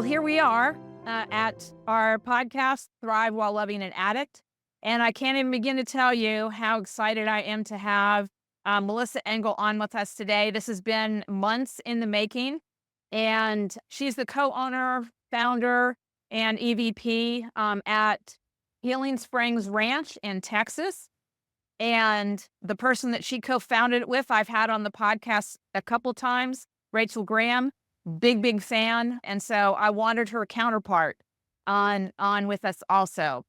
Well, here we are at our podcast, Thrive While Loving an Addict. And I can't even begin to tell you how excited I am to have Melissa Engle on with us today. This has been months in the making. And she's the co-owner, founder, and EVP at Healing Springs Ranch in Texas. And the person that she co-founded it with, I've had on the podcast a couple times, Rachel Graham. Big fan. And so I wanted her counterpart on with us also.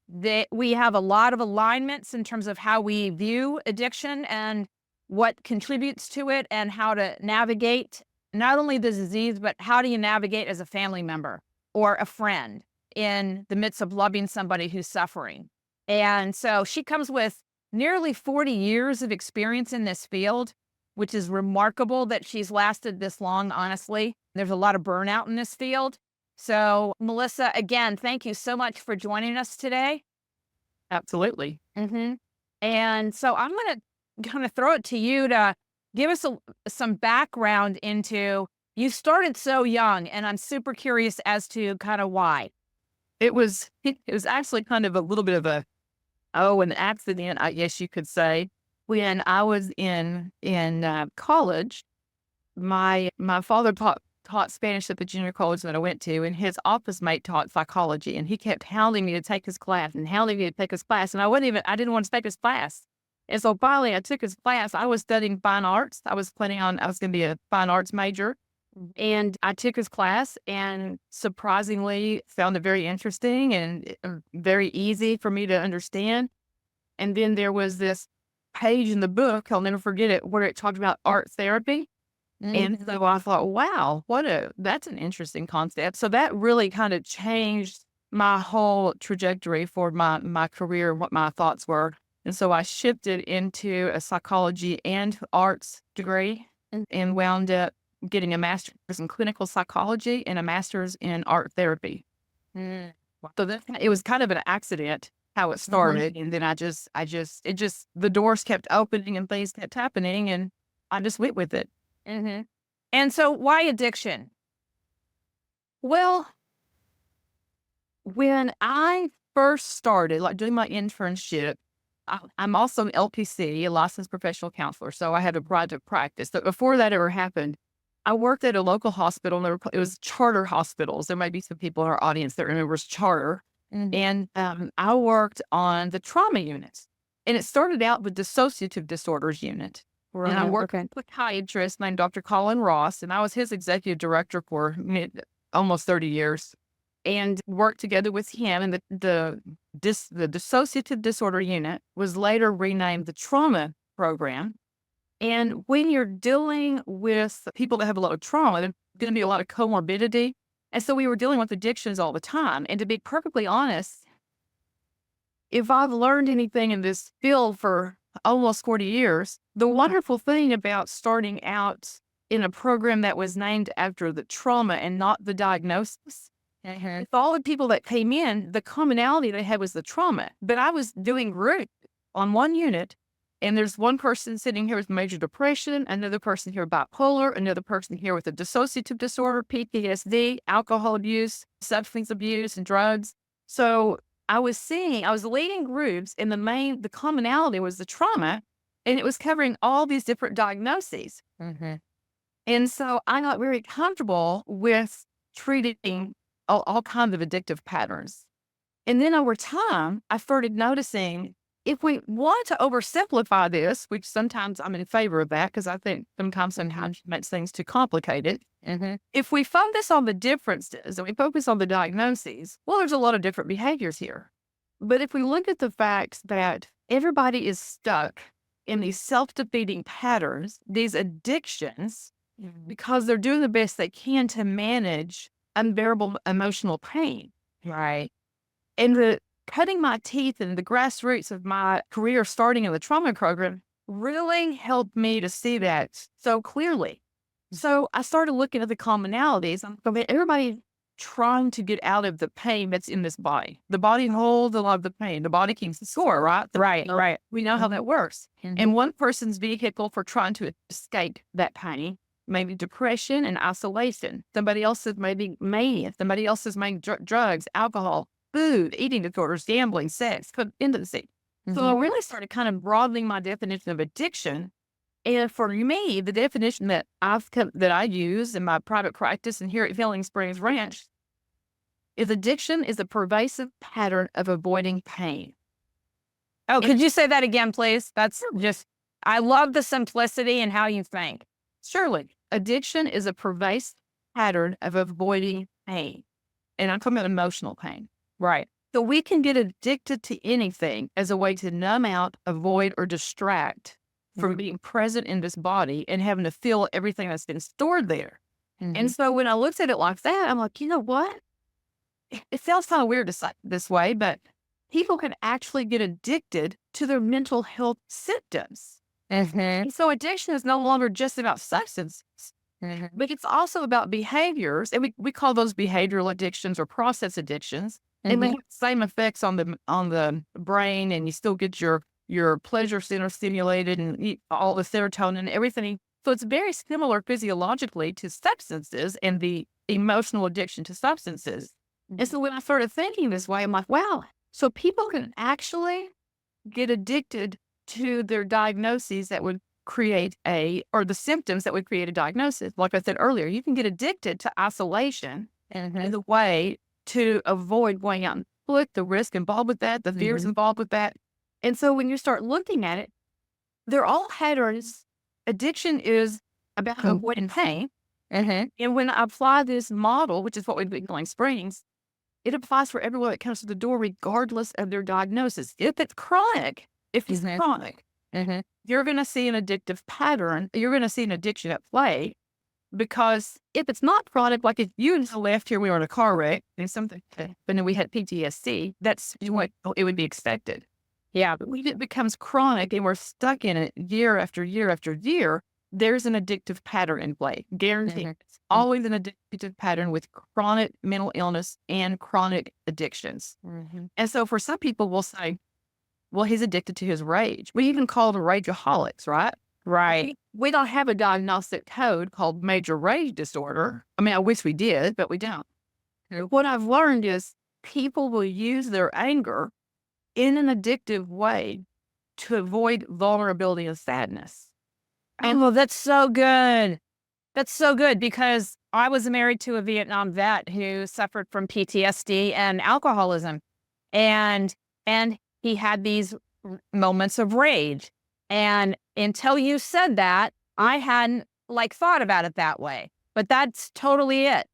We have a lot of alignments in terms of how we view addiction and what contributes to it and how to navigate not only the disease, but how do you navigate as a family member or a friend in the midst of loving somebody who's suffering. And so she comes with nearly 40 years of experience in this field, which is remarkable that she's lasted this long, honestly. There's a lot of burnout in this field. So, Melissa, again, thank you so much for joining us today. Absolutely. And so I'm going to kind of throw it to you to give us some background into, you started so young, and I'm super curious as to kind of why. It was actually kind of a little bit of an accident, I guess you could say. When I was in college, my father taught Spanish at the junior college that I went to, and his office mate taught psychology, and he kept hounding me to take his class and hounding me to take his class, and I didn't want to take his class. And so finally I took his class. I was studying fine arts. I was going to be a fine arts major, and I took his class and surprisingly found it very interesting and very easy for me to understand. And then there was this page in the book, I'll never forget it, where it talked about art therapy. And so I thought, wow, that's an interesting concept. So that really kind of changed my whole trajectory for my career, what my thoughts were. And so I shifted into a psychology and arts degree and wound up getting a master's in clinical psychology and a master's in art therapy. So it was kind of an accident how it started. And then the doors kept opening and things kept happening, and I just went with it. And so why addiction? Well, when I first started, like doing my internship, I'm also an LPC, a licensed professional counselor. So I had a private practice. But before that ever happened, I worked at a local hospital. And it was charter hospitals. There might be some people in our audience that remembers charter. And I worked on the trauma units. And it started out with dissociative disorders unit. Right. And I worked with a psychiatrist named Dr. Colin Ross, and I was his executive director for almost 30 years, and worked together with him. And the dissociative disorder unit was later renamed the trauma program. And when you're dealing with people that have a lot of trauma, there's going to be a lot of comorbidity. And so we were dealing with addictions all the time. And to be perfectly honest, if I've learned anything in this field for almost 40 years, the wonderful thing about starting out in a program that was named after the trauma and not the diagnosis, with all the people that came in, the commonality they had was the trauma. But I was doing group on one unit, and there's one person sitting here with major depression, another person here bipolar, another person here with a dissociative disorder, PTSD, alcohol abuse, substance abuse, and drugs. So I was leading groups, and the commonality was the trauma, and it was covering all these different diagnoses. And so I got very comfortable with treating all kinds of addictive patterns. And then over time, I started noticing if we want to oversimplify this, which sometimes I'm in favor of that because I think sometimes it makes things too complicated. If we focus on the differences and we focus on the diagnoses, well, there's a lot of different behaviors here. But if we look at the facts that everybody is stuck in these self-defeating patterns, these addictions, because they're doing the best they can to manage unbearable emotional pain. Right. And cutting my teeth in the grassroots of my career starting in the trauma program really helped me to see that so clearly. So I started looking at the commonalities. Everybody trying to get out of the pain that's in this body. The body holds a lot of the pain. The body keeps the score, right? Right. We know how that works. And one person's vehicle for trying to escape that pain maybe depression and isolation. Somebody else is maybe mania. Somebody else is maybe drugs, alcohol, food, eating disorders, gambling, sex, codependency. So I really started kind of broadening my definition of addiction. And for me, the definition that that I use in my private practice and here at Healing Springs Ranch is addiction is a pervasive pattern of avoiding pain. Oh, could you say that again, please? That's just, I love the simplicity and how you think. Surely, addiction is a pervasive pattern of avoiding pain. And I'm talking about emotional pain. Right. So we can get addicted to anything as a way to numb out, avoid, or distract from being present in this body and having to feel everything that's been stored there. And so when I looked at it like that, I'm like, you know what? It sounds kind of weird to say this way, but people can actually get addicted to their mental health symptoms. And so addiction is no longer just about substances, but it's also about behaviors. And we call those behavioral addictions or process addictions. And they have the same effects on the brain, and you still get your pleasure center stimulated and all the serotonin and everything. So it's very similar physiologically to substances and the emotional addiction to substances. And so when I started thinking this way, I'm like, wow, so people can actually get addicted to their diagnoses that would create or the symptoms that would create a diagnosis. Like I said earlier, you can get addicted to isolation and the way to avoid going out and conflict, the risk involved with that, the fears involved with that. And so when you start looking at it, they're all patterns. Addiction is about avoiding pain. And when I apply this model, which is what we do at Healing Springs, it applies for everyone that comes to the door, regardless of their diagnosis. If it's chronic, you're going to see an addictive pattern. You're going to see an addiction at play. Because if it's not chronic, like if you and I left here, we were in a car wreck and something, but then we had PTSD, that's what it would be expected. Yeah, but when it becomes chronic and we're stuck in it year after year after year, there's an addictive pattern in play. Guaranteed. It's always an addictive pattern with chronic mental illness and chronic addictions. And so for some people, we'll say, well, he's addicted to his rage. We even call them rageaholics, right? Right. We don't have a diagnostic code called major rage disorder. I mean, I wish we did, but we don't. What I've learned is people will use their anger in an addictive way to avoid vulnerability and sadness. And well, that's so good. That's so good because I was married to a Vietnam vet who suffered from PTSD and alcoholism. And he had these moments of rage. And until you said that, I hadn't thought about it that way, but that's totally it.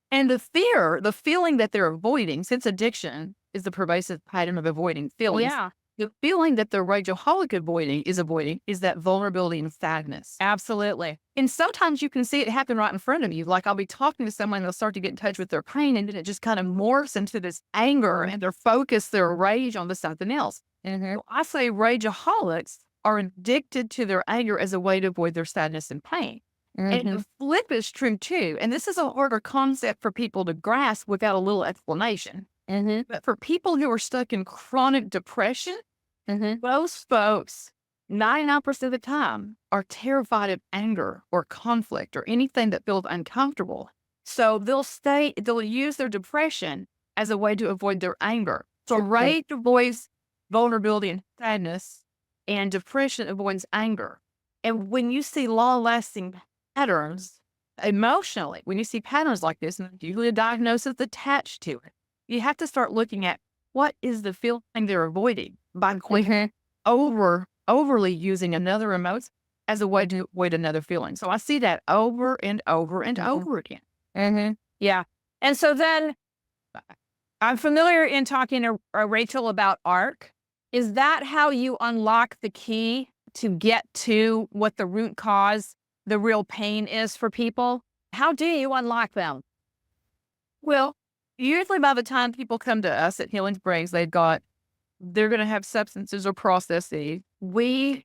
And the feeling that they're avoiding, since addiction is the pervasive pattern of avoiding feelings. Yeah, The feeling that the rageaholic avoiding is that vulnerability and sadness. absolutely. And sometimes you can see it happen right in front of you. Like I'll be talking to someone, they'll start to get in touch with their pain, and then it just kind of morphs into this anger and their rage onto something else. So I say rageaholics are addicted to their anger as a way to avoid their sadness and pain. And the flip is true too. And this is a harder concept for people to grasp without a little explanation. But for people who are stuck in chronic depression, most folks, 99% of the time, are terrified of anger or conflict or anything that feels uncomfortable. So they'll use their depression as a way to avoid their anger. So rage avoids vulnerability and sadness, and depression avoids anger. And when you see long-lasting patterns emotionally, when you see patterns like this, and usually a diagnosis attached to it, you have to start looking at what is the feeling they're avoiding by overly using another emotion as a way to avoid another feeling. So I see that over and over and over again. Yeah. And so then I'm familiar in talking to Rachel about ARC. Is that how you unlock the key to get to what the root cause, the real pain is for people? How do you unlock them? Well, usually by the time people come to us at Healing Springs, they're going to have substances or processes. We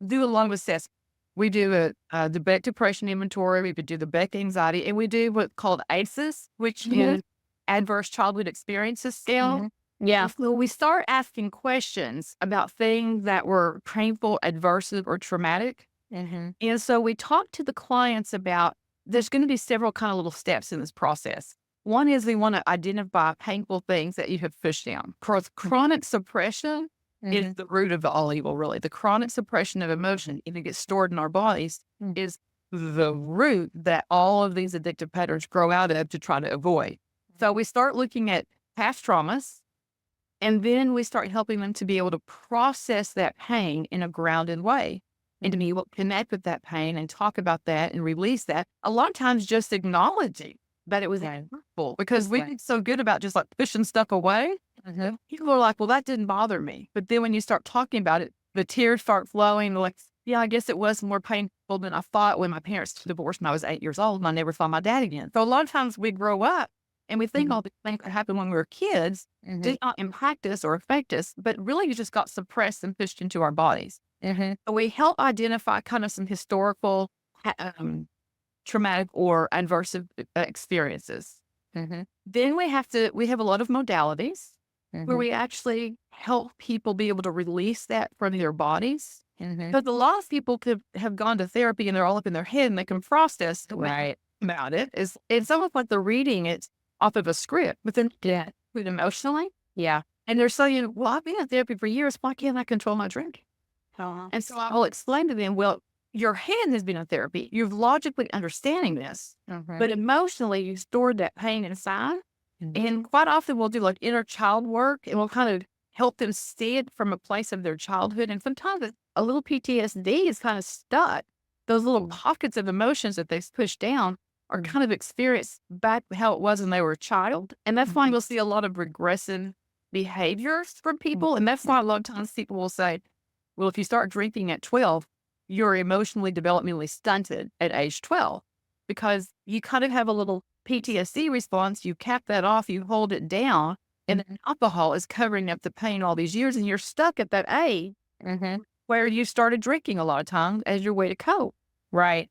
do a lot of assessment. We do the Beck Depression Inventory, we do the Beck Anxiety, and we do what's called ACEs, which is Adverse Childhood Experiences Scale. Yeah. So we start asking questions about things that were painful, adversive, or traumatic. Mhm. And so we talk to the clients about there's going to be several kind of little steps in this process. One is we want to identify painful things that you have pushed down. Because chronic suppression is Mhm. the root of all evil, really. The chronic suppression of emotion, if it gets stored in our bodies, Mm. is the root that all of these addictive patterns grow out of to try to avoid. So we start looking at past traumas, and then we start helping them to be able to process that pain in a grounded way and to be able to connect with that pain and talk about that and release that. A lot of times just acknowledging that it was Right. hurtful because we Right. get so good about just like pushing stuff away. Mhm. People are like, well, that didn't bother me. But then when you start talking about it, the tears start flowing. Like, yeah, I guess it was more painful than I thought when my parents divorced when I was 8 years old and I never saw my dad again. So a lot of times we grow up and we think Mhm. all the things that happened when we were kids Mhm. did not impact us or affect us, but really just got suppressed and pushed into our bodies. Mhm. So we help identify kind of some historical, traumatic or adverse experiences. Mhm. Then we have a lot of modalities where Mhm. we actually help people be able to release that from their bodies. Mhm. Because a lot of people could have gone to therapy and they're all up in their head and they can process Right. about it. It's almost like they're reading it off of a script, but then Yeah. with emotionally. Yeah. And they're saying, well, I've been in therapy for years. Why can't I control my drink? Uh-huh. And so I will explain to them, well, your head has been in therapy. You're logically understanding this, Mhm. but emotionally you stored that pain inside. Mhm. And quite often we'll do like inner child work and we'll kind of help them see it from a place of their childhood. And sometimes a little PTSD is kind of stuck. Those little pockets of emotions that they've pushed down are Mhm. kind of experienced back how it was when they were a child. And that's why Mhm. you'll see a lot of regressive behaviors from Mhm. people. And that's why a lot of times people will say, well, if you start drinking at 12, you're emotionally, developmentally stunted at age 12 because you kind of have a little PTSD response. You cap that off, you hold it down, and then alcohol is covering up the pain all these years. And you're stuck at that age Mhm. where you started drinking a lot of times as your way to cope. Right.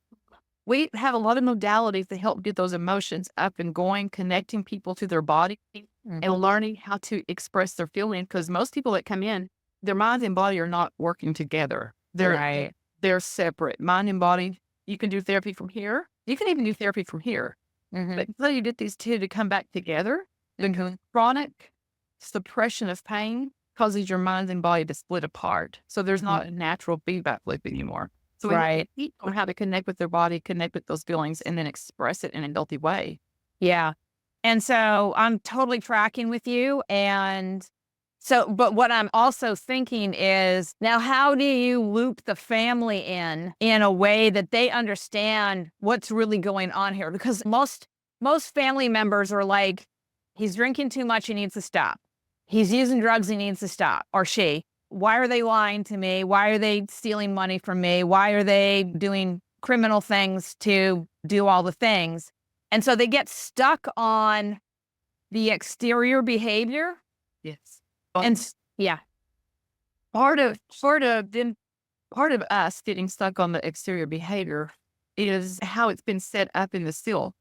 We have a lot of modalities to help get those emotions up and going, connecting people to their body Mhm. and learning how to express their feelings. Because most people that come in, their mind and body are not working together. Right. They're separate. Mind and body. You can do therapy from here. You can even do therapy from here. Mhm. But until you get these two to come back together, the Mhm. chronic suppression of pain causes your mind and body to split apart. So there's Mhm. not a natural feedback loop anymore. So we help Right. people how to connect with their body, connect with those feelings, and then express it in a healthy way. Yeah. And so I'm totally tracking with you. And so, but what I'm also thinking is now, how do you loop the family in a way that they understand what's really going on here? Because most family members are like, he's drinking too much, he needs to stop. He's using drugs, he needs to stop, or she. Why are they lying to me? Why are they stealing money from me? Why are they doing criminal things to do all the things? And so they get stuck on the exterior behavior Yes. and But yeah. part of us getting stuck on the exterior behavior is how it's been set up in the field.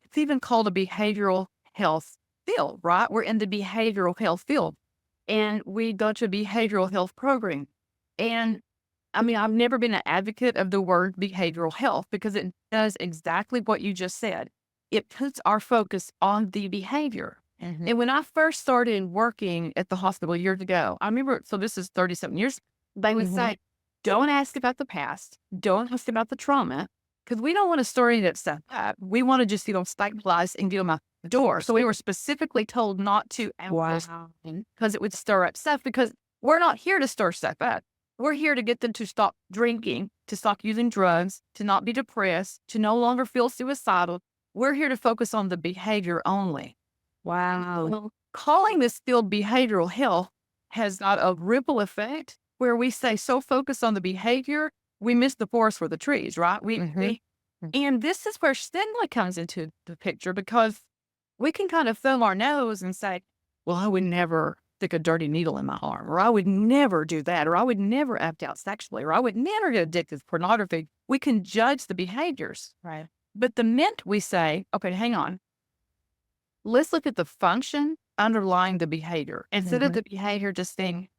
It's even called a behavioral health field, right? We're in the behavioral health field and we go to a behavioral health program. And I mean, I've never been an advocate of the word behavioral health because it does exactly what you just said. It puts our focus on the behavior. Mhm. And when I first started working at the hospital years ago, I remember, so this is 30 something years, they would Mhm. say, don't ask about the past. Don't ask about the trauma because we don't want to store any of that stuff up. We want to just, stabilize and get them out the door. So we were specifically told not to ask Wow. because it would stir up stuff because we're not here to stir stuff up. We're here to get them to stop drinking, to stop using drugs, to not be depressed, to no longer feel suicidal. We're here to focus on the behavior only. Wow. Well, calling this field behavioral health has got a ripple effect where we stay so focused on the behavior, we miss the forest for the trees, right? Mhm. And this is where stigma comes into the picture because we can kind of thumb our nose and say, well, I would never stick a dirty needle in my arm, or I would never do that, or I would never act out sexually, or I would never get addicted to pornography. We can judge the behaviors. Right. But the minute we say, okay, hang on, let's look at the function underlying the behavior instead of Mhm. the behavior just being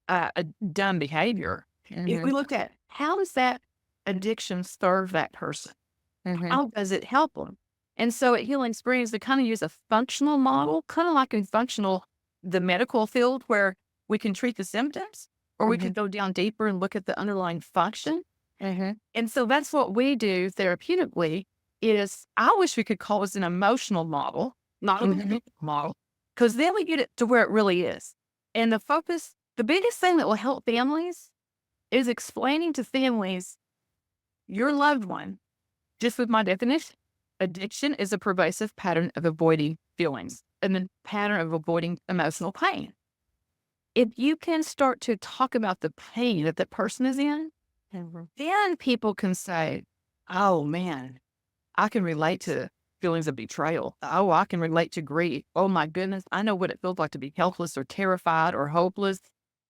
a dumb behavior. If we Mhm. looked at how does that addiction serve that person? Mhm. How does it help them? And so at Healing Springs, we kind of use a functional model, kind of like in the medical field, where we can treat the symptoms, or we Mhm. could go down deeper and look at the underlying function. Mhm. And so that's what we do therapeutically. Is I wish we could call this an emotional model, not a Mhm. behavioral model, because then we get it to where it really is. And the biggest thing that will help families is explaining to families your loved one, just with my definition, addiction is a pervasive pattern of avoiding feelings and then pattern of avoiding emotional pain. If you can start to talk about the pain that person is in, Mhm. then people can say, oh man, I can relate to feelings of betrayal. Oh, I can relate to grief. Oh my goodness, I know what it feels like to be helpless or terrified or hopeless.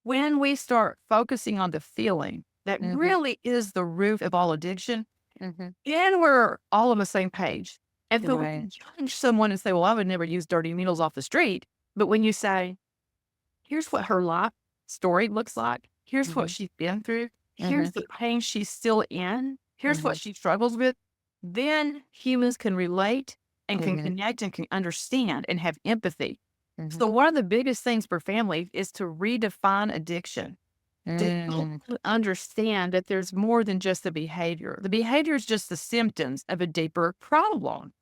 When we start focusing on the feeling that Mhm. really is the root of all addiction, Mhm. then we're all on the same page. And so we Right. can judge someone and say, well, I would never use dirty needles off the street. But when you say, here's what her life story looks like, here's what Mhm. she's been through, here's Mhm. the pain she's still in, here's what Mhm. she struggles with, then humans can relate and can Mhm. connect and can understand and have empathy. Mhm. So, one of the biggest things for family is to redefine addiction, to help Mm. them understand that there's more than just the behavior. The behavior is just the symptoms of a deeper problem.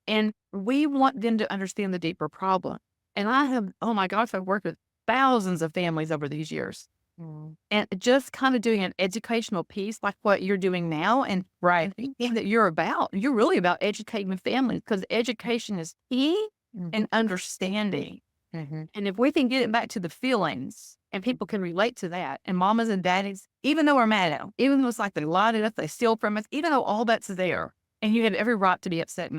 And we want them to understand the deeper problem. And oh my gosh, I've worked with thousands of families over these years. Mm. And just kind of doing an educational piece like what you're doing now Right. and thinking that you're really about educating the families because education is key Mhm. and understanding. Mhm. And if we can get it back to the feelings and people can relate to that, and mamas and daddies, even though we're mad at them, even though it's like they lied at us, they steal from us, even though all that's there, and you have every right to be upset.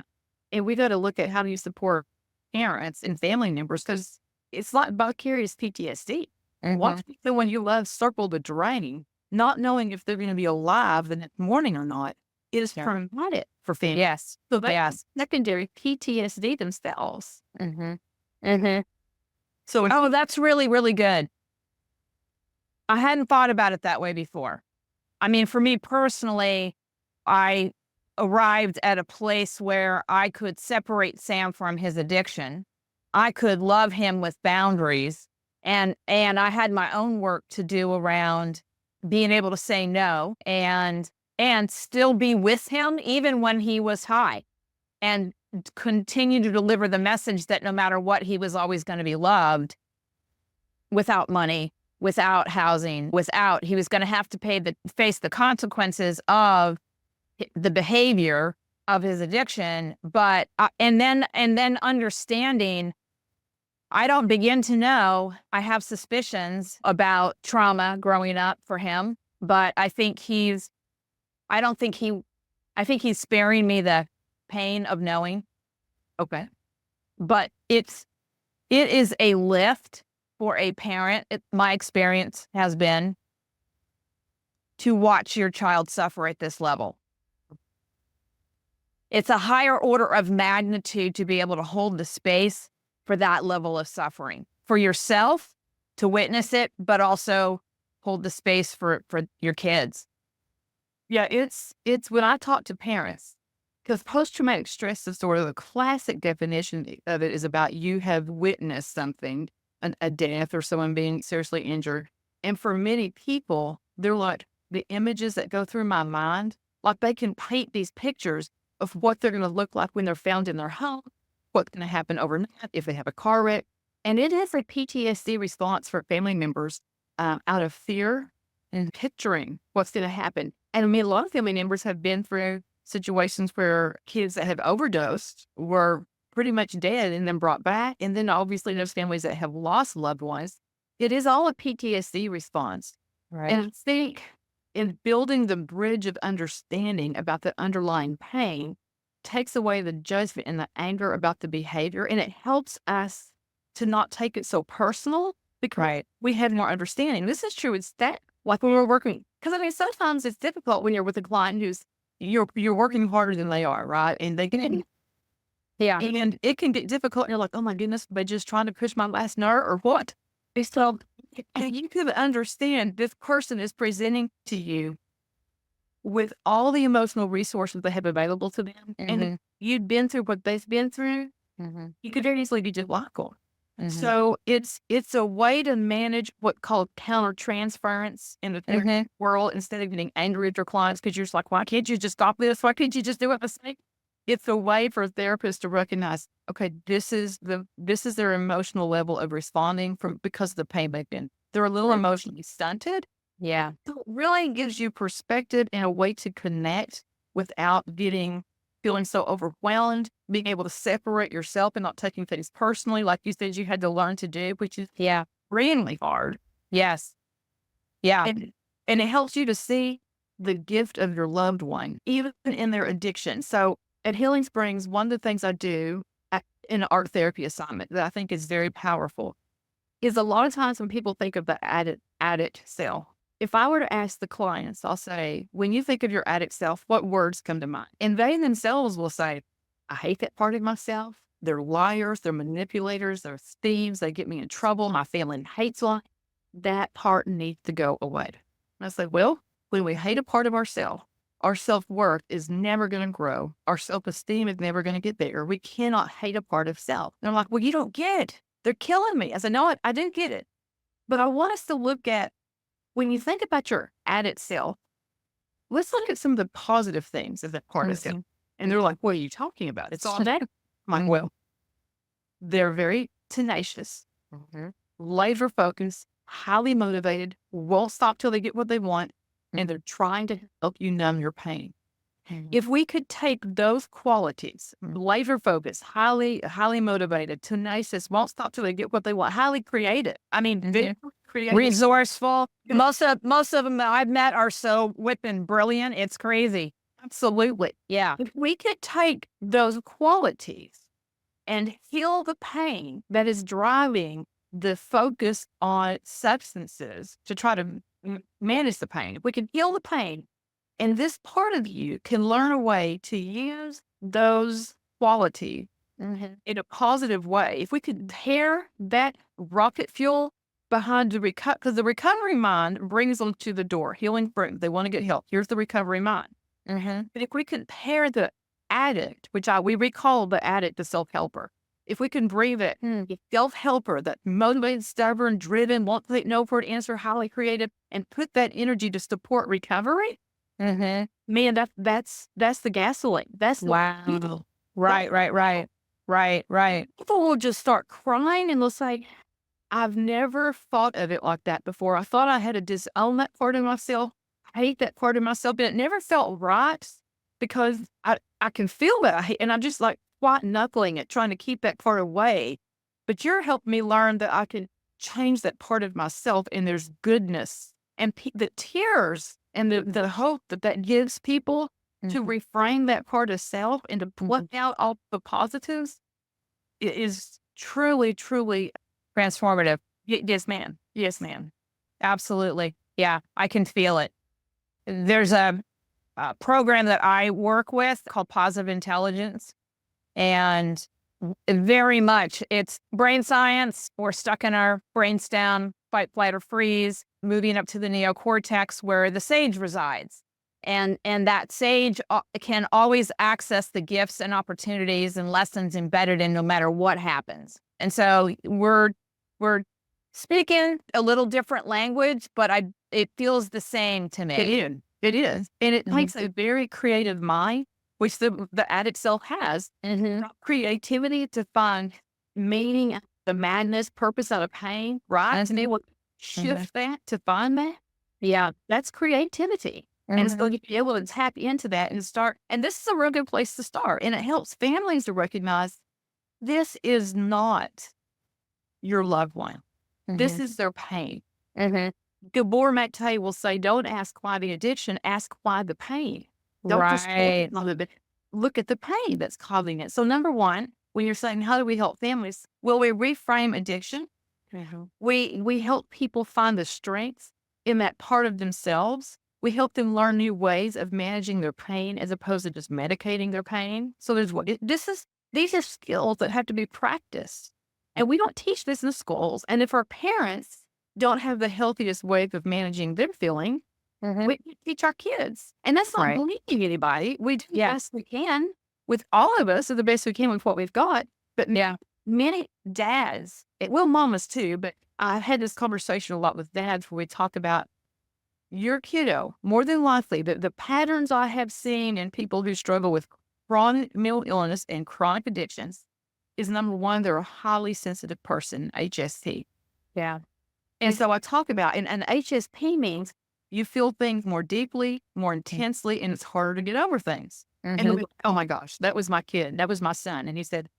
And we got to look at how do you support parents and family members because it's like vicarious PTSD. Mhm. Watching someone you love circle the drain, not knowing if they're going to be alive the next morning or not, is Yeah. traumatic for families. Yes. So they have Yes. secondary PTSD themselves. Mhm. Mhm. So if Oh, that's really, really good. I hadn't thought about it that way before. I mean, for me personally, I arrived at a place where I could separate Sam from his addiction. I could love him with boundaries, and I had my own work to do around being able to say no and still be with him even when he was high and continue to deliver the message that no matter what, he was always going to be loved without money, without housing, without he was going to have to face the consequences of the behavior of his addiction, but and then understanding I don't begin to know. I have suspicions about trauma growing up for him, but I don't think I think he's sparing me the pain of knowing, okay, but it is a lift for a parent. My experience has been to watch your child suffer at this level. It's a higher order of magnitude to be able to hold the space for that level of suffering for yourself to witness it, but also hold the space for your kids. yeah, it's when I talk to parents because post traumatic stress disorder, the classic definition of it is about you have witnessed something, a death or someone being seriously injured, and for many people, they're like the images that go through my mind, like they can paint these pictures of what they're going to look like when they're found in their home, what's going to happen overnight if they have a car wreck, and it is a PTSD response for family members out of fear and picturing what's going to happen. And I mean, a lot of family members have been through situations where kids that have overdosed were pretty much dead and then brought back. And then obviously those families that have lost loved ones, it is all a PTSD response. Right. And I think in building the bridge of understanding about the underlying pain takes away the judgment and the anger about the behavior. And it helps us to not take it so personal because Right. we have more understanding. This is true. It's that like when we're working, because I mean, sometimes it's difficult when you're with a client who's you're working harder than they are, right? And they can Yeah. and it can get difficult. And you're like, oh my goodness, by just trying to push my last nerve or what? So you could understand this person is presenting to you with all the emotional resources they have available to them, and if Mhm. you'd been through what they've been through, Mhm. you could very easily be just like them. Mhm. So it's a way to manage what called countertransference in the therapy Mhm. world instead of getting angry at your clients because you're just like, why can't you just stop this? Why can't you just do what I say? It's a way for therapists to recognize, okay, this is their emotional level of responding from because of the pain they've been. They're a little emotionally stunted. Yeah. So it really gives you perspective and a way to connect without feeling so overwhelmed, being able to separate yourself and not taking things personally, like you said you had to learn to do, which is Yeah. really hard. Yes. Yeah. And and it helps you to see the gift of your loved one, even in their addiction. So at Healing Springs, one of the things I do in an art therapy assignment that I think is very powerful is a lot of times when people think of the addict self, if I were to ask the clients, I'll say, when you think of your addict self, what words come to mind? And they themselves will say, I hate that part of myself. They're liars, they're manipulators, they're thieves, they get me in trouble. My family hates life. That part needs to go away. And I say, well, when we hate a part of ourselves, our self worth is never going to grow. Our self esteem is never going to get bigger. We cannot hate a part of self. And they're like, well, you don't get it. They're killing me. I said, no, I do get it. But I want us to look at when you think about your addict self, let's look at some of the positive things of that part of self. Mhm. And they're like, what are you talking about? It's all that. I'm like, well, they're very tenacious, Mhm. laser focused, highly motivated, won't stop till they get what they want, and they're trying to help you numb your pain. Mhm. If we could take those qualities, laser focused, highly motivated, tenacious, won't stop till they get what they want, highly creative. I mean, very Mhm. creative. Resourceful. Yeah, Most of them that I've met are so whipping brilliant. It's crazy. absolutely. Yeah. If we could take those qualities and heal the pain that is driving the focus on substances to try to manage the pain, if we can heal the pain, and this part of you can learn a way to use those qualities Mhm. in a positive way. If we could pair that rocket fuel behind the recovery, because the recovery mind brings them to the door, healing fruit. They want to get help. Here's the recovery mind. Mhm. But if we can pair the addict, which we recall the addict the self-helper. If we can bring that Mm. self-helper, that motivated, stubborn, driven, won't take no for an answer, highly creative, and put that energy to support recovery, Mhm. man, that's the gasoline. That's the Wow. that Right, right, right. Right, right. people will just start crying and they'll say, I've never thought of it like that before. I thought I had to disown that part of myself, hate that part of myself, but it never felt right because I can feel that. And I'm just like white knuckling it, trying to keep that part away. But you're helping me learn that I can change that part of myself and there's goodness and the tears and the hope that that gives people to Mhm. reframe that part of self and to pluck Mhm. out all the positives is truly, truly. Transformative. Yes, ma'am. Yes, ma'am. Absolutely. Yeah, I can feel it. There's a program that I work with called Positive Intelligence, and very much it's brain science. We're stuck in our brainstem, fight, flight, or freeze, moving up to the neocortex where the sage resides. And that sage can always access the gifts and opportunities and lessons embedded in no matter what happens. And so we're speaking a little different language, but it feels the same to It me. is. It is. And it Mhm. takes a very creative mind, which the addict self has, Mhm. creativity to find meaning, the madness, purpose out of pain, right? To be Mhm. able to Mhm. shift that to find that. Yeah, that's creativity. And so Mhm. you be able to tap into that and start. And this is a real good place to start. And it helps families to recognize this is not your loved one. This Mhm. is their pain. Mhm. Gabor Mate will say, don't ask why the addiction, ask why the pain. Don't just focus Right. on it, but look at the pain that's causing it. So number one, when you're saying, how do we help families? Well, we reframe addiction. Mhm. We help people find the strengths in that part of themselves. We help them learn new ways of managing their pain as opposed to just medicating their pain. So there's these are skills that have to be practiced. And we don't teach this in schools. And if our parents don't have the healthiest way of managing their feeling, Mhm. We teach our kids. And that's not Right. blaming anybody. We do the Yeah. best we can with all of us, or the best we can with what we've got. But Yeah. many dads, well, mamas too, but I've had this conversation a lot with dads where we talk about your kiddo, more than likely, the patterns I have seen in people who struggle with chronic mental illness and chronic addictions is number one, they're a highly sensitive person, HSP. Yeah. And so I talk about, and HSP means you feel things more deeply, more Mm. intensely, and it's harder to get over things. And Mhm. we, oh my gosh, that was my kid. That was my son. And he said,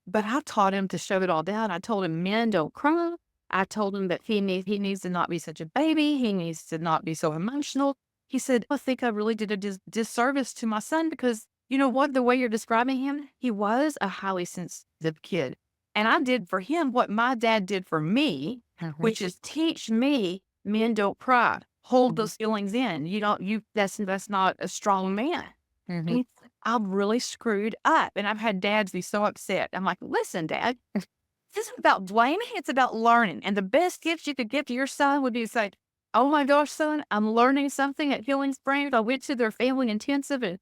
but I taught him to shove it all down. I told him men don't cry. I told him that he needs to not be such a baby. He needs to not be so emotional. He said, I think I really did a disservice to my son because you know what? The way you're describing him, he was a highly sensitive kid. And I did for him what my dad did for me, Mhm. which is teach me men don't cry. Hold Mhm. those feelings in. You don't, you, that's not a strong man. And Mhm. he's like, I'm really screwed up. And I've had dads be so upset. I'm like, listen, dad, this isn't about blaming. It's about learning. And the best gift you could give to your son would be to say, oh my gosh, son, I'm learning something at Healing Springs. I went to their family intensive and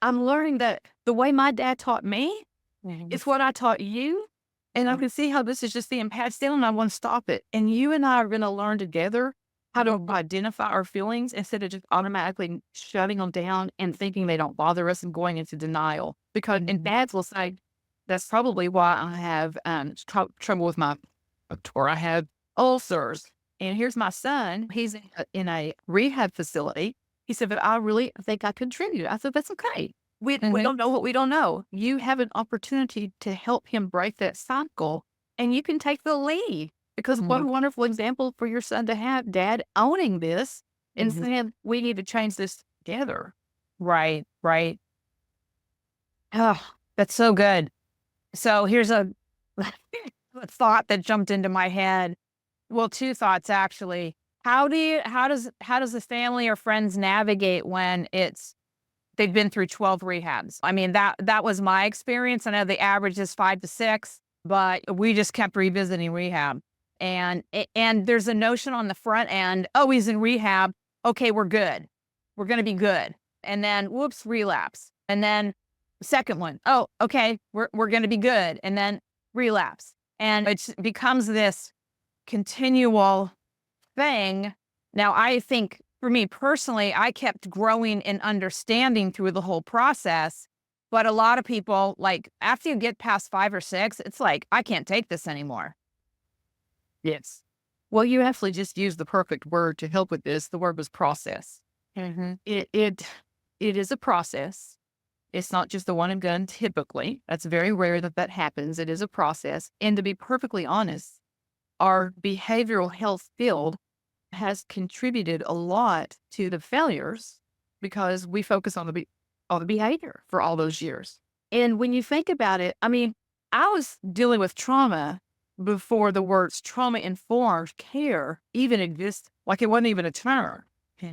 I'm learning that the way my dad taught me Mhm. is what I taught you. And I can see how this is just being passed down and I want to stop it. And you and I are going to learn together how to identify our feelings instead of just automatically shutting them down and thinking they don't bother us and going into denial. Because, and Mhm. dads will say, that's probably why I have trouble with my, or I have ulcers. And here's my son. He's in a rehab facility. He said, but I really think I contribute. I said, that's okay. We Mhm. don't know what we don't know. You have an opportunity to help him break that cycle and you can take the lead. Because what a Mhm. wonderful example for your son to have, dad owning this and Mhm. saying, we need to change this together. Right. Right. Oh, that's so good. So here's a a thought that jumped into my head. Well, 2 thoughts actually. How does the family or friends navigate when they've been through 12 rehabs? I mean, that was my experience. I know the average is 5 to 6, but we just kept revisiting rehab. And there's a notion on the front end, "Oh, he's in rehab. Okay, we're good. We're gonna be good." And then, whoops, relapse. And then second one, "Oh, okay, we're gonna be good." And then relapse. And it becomes this continual thing. Now, I think for me personally, I kept growing in understanding through the whole process. But a lot of people, like after you get past 5 or 6, it's like, I can't take this anymore. Yes. Well, you actually just used the perfect word to help with this. The word was process. Hmm. It is a process. It's not just the one and done typically. That's very rare that that happens. It is a process. And to be perfectly honest, our behavioral health field has contributed a lot to the failures because we focus on on the behavior for all those years. And when you think about it, I mean, I was dealing with trauma before the words trauma informed care even exist. Like it wasn't even a term.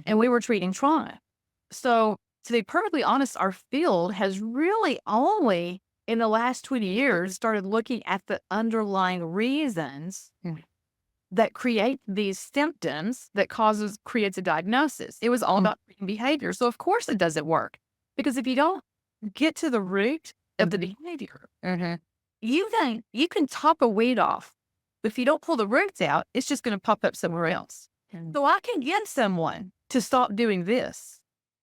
And we were treating trauma. So to be perfectly honest, our field has really only in the last 20 years started looking at the underlying reasons that create these symptoms that creates a diagnosis. It was all about treating behavior. So of course it doesn't work. Because if you don't get to the root of the behavior, Hmm. you can top a weed off. But if you don't pull the roots out, it's just going to pop up somewhere else. So I can get someone to stop doing this.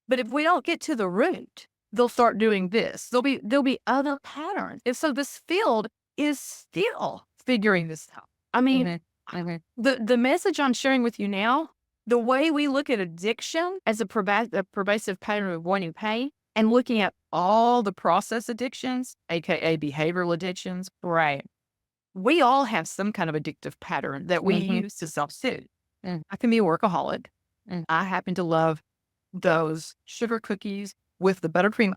But if we don't get to the root, they'll start doing this. There'll be other patterns. And so this field is still figuring this out. I mean, Hmm. Hmm. the message I'm sharing with you now, the way we look at addiction as a pervasive pattern of wanting pain and looking at all the process addictions, aka behavioral addictions, Right. we all have some kind of addictive pattern that we Hmm. use to self-soothe. Mm. I can be a workaholic. Mm. I happen to love those sugar cookies with the buttercream.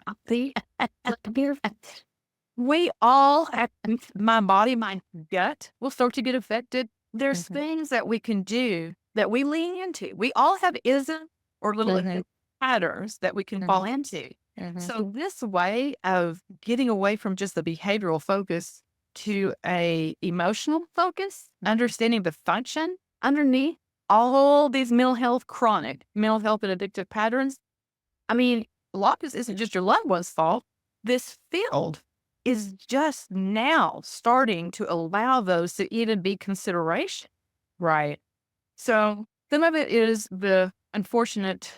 We all have, my body, my gut will start to get affected. There's Mhm. things that we can do that we lean into. We all have ism or little Mhm. patterns that we can Mhm. fall into. Mhm. So this way of getting away from just the behavioral focus to a emotional focus, understanding the function underneath, all these chronic mental health and addictive patterns. I mean, a lot of this isn't just your loved one's fault. This field is just now starting to allow those to even be consideration. Right. So some of it is the unfortunate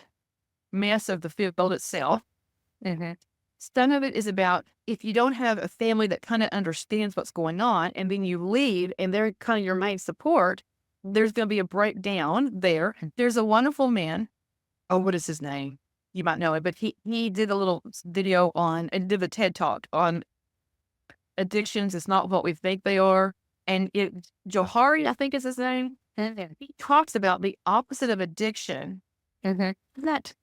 mess of the field itself. Mm-hmm. Some of it is about if you don't have a family that kind of understands what's going on and then you leave and they're kind of your main support, there's going to be a breakdown there. There's a wonderful man. Oh, what is his name? You might know it, but he did a little video on and did a TED talk on addictions. It's not what we think they are. And Johari, I think is his name. Mm-hmm. He talks about the opposite of addiction, Mm-hmm. not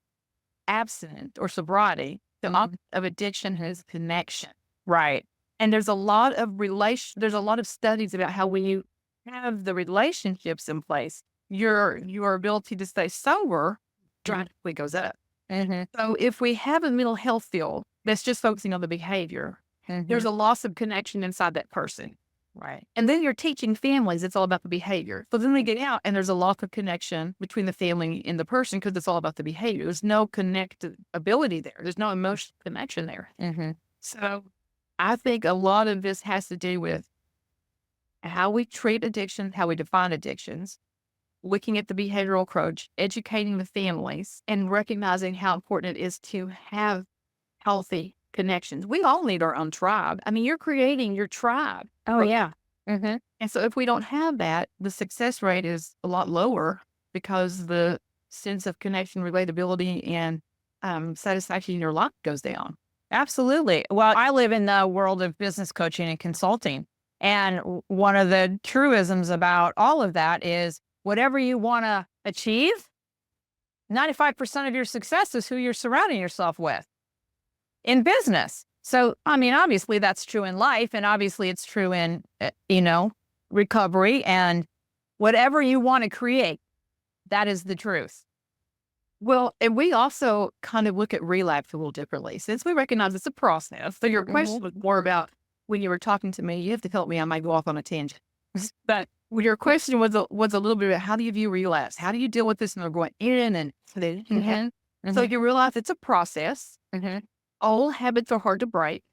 abstinence or sobriety. The opposite of addiction is connection. Right. And there's a lot of studies about how when you have the relationships in place, your ability to stay sober drastically goes up. Mm-hmm. So if we have a mental health field that's just focusing on the behavior, there's a loss of connection inside that person. Right. And then you're teaching families it's all about the behavior. So then they get out and there's a loss of connection between the family and the person because it's all about the behavior. There's no connectability there. There's no emotional connection there. Mm-hmm. So I think a lot of this has to do with how we treat addiction, how we define addictions, looking at the behavioral approach, educating the families, and recognizing how important it is to have healthy connections. We all need our own tribe. I mean, you're creating your tribe. Oh, yeah. Mm-hmm. And so if we don't have that, the success rate is a lot lower because the sense of connection, relatability, and satisfaction in your life goes down. Absolutely. Well, I live in the world of business coaching and consulting. And one of the truisms about all of that is whatever you want to achieve, 95% of your success is who you're surrounding yourself with in business. So, I mean, obviously that's true in life, and obviously it's true in, recovery, and whatever you want to create, that is the truth. Well, and we also kind of look at relapse a little differently since we recognize it's a process. So your question was more about when you were talking to me, you have to help me. I might go off on a tangent. But your question was a little bit about how do you view relapse? How do you deal with this? And they're going in and then, so you realize it's a process. Old habits are hard to break.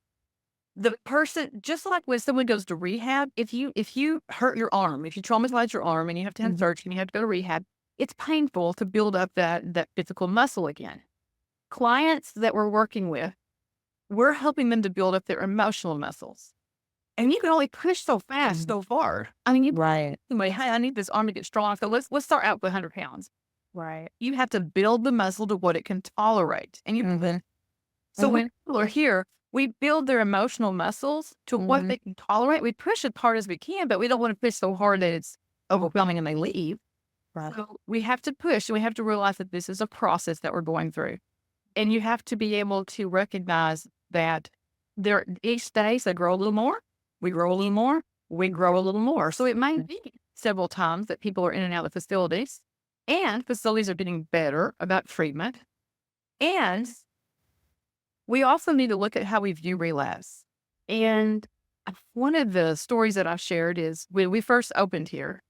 The person, just like when someone goes to rehab, if you hurt your arm, if you traumatize your arm and you have to have surgery and you have to go to rehab, it's painful to build up that physical muscle again. Clients that we're working with, we're helping them to build up their emotional muscles. And you can only push so fast, so far. I mean, Right. hey, I need this arm to get strong. So let's start out with 100 pounds. Right. You have to build the muscle to what it can tolerate. And so when people are here, we build their emotional muscles to what they can tolerate. We push as hard as we can, but we don't want to push so hard that it's overwhelming and they leave. Right. So we have to push and we have to realize that this is a process that we're going through. And you have to be able to recognize that each day they grow a little more, we grow a little more, we grow a little more. So it may be several times that people are in and out of facilities, and facilities are getting better about treatment. And we also need to look at how we view relapse. And one of the stories that I shared is when we first opened here,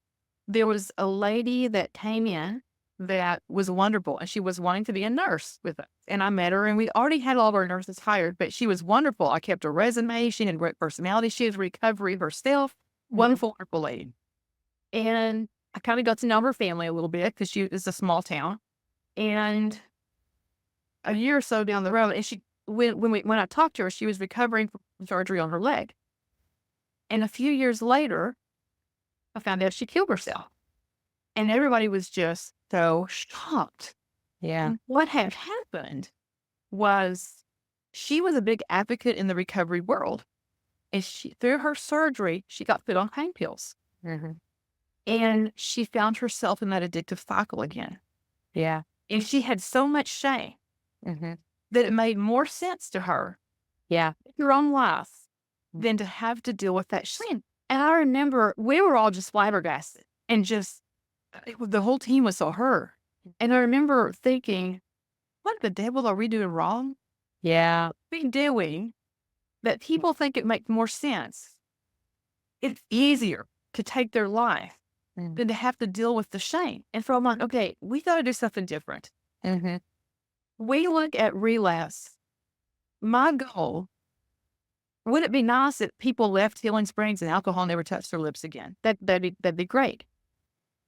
there was a lady that came in that was wonderful, and she was wanting to be a nurse with us. And I met her, and we already had all of our nurses hired, but she was wonderful. I kept her resume. She had a great personality. She was recovery herself. Wonderful, wonderful lady. And I kind of got to know her family a little bit because it's a small town. And a year or so down the road, and when I talked to her, she was recovering from surgery on her leg. And a few years later, I found out she killed herself. And everybody was just so shocked. Yeah. And what had happened was she was a big advocate in the recovery world. And through her surgery, she got put on pain pills. And she found herself in that addictive cycle again. Yeah. And she had so much shame that it made more sense to her, your own life, than to have to deal with that shame. And I remember we were all just flabbergasted and the whole team was so hurt. And I remember thinking, what the devil are we doing wrong? Yeah. What are we doing that people think it makes more sense? It's easier to take their life than to have to deal with the shame. And so I'm like, okay, we got to do something different. Mhm. We look at relapse. My goal, would it be nice if people left Healing Springs and alcohol never touched their lips again? That'd be great.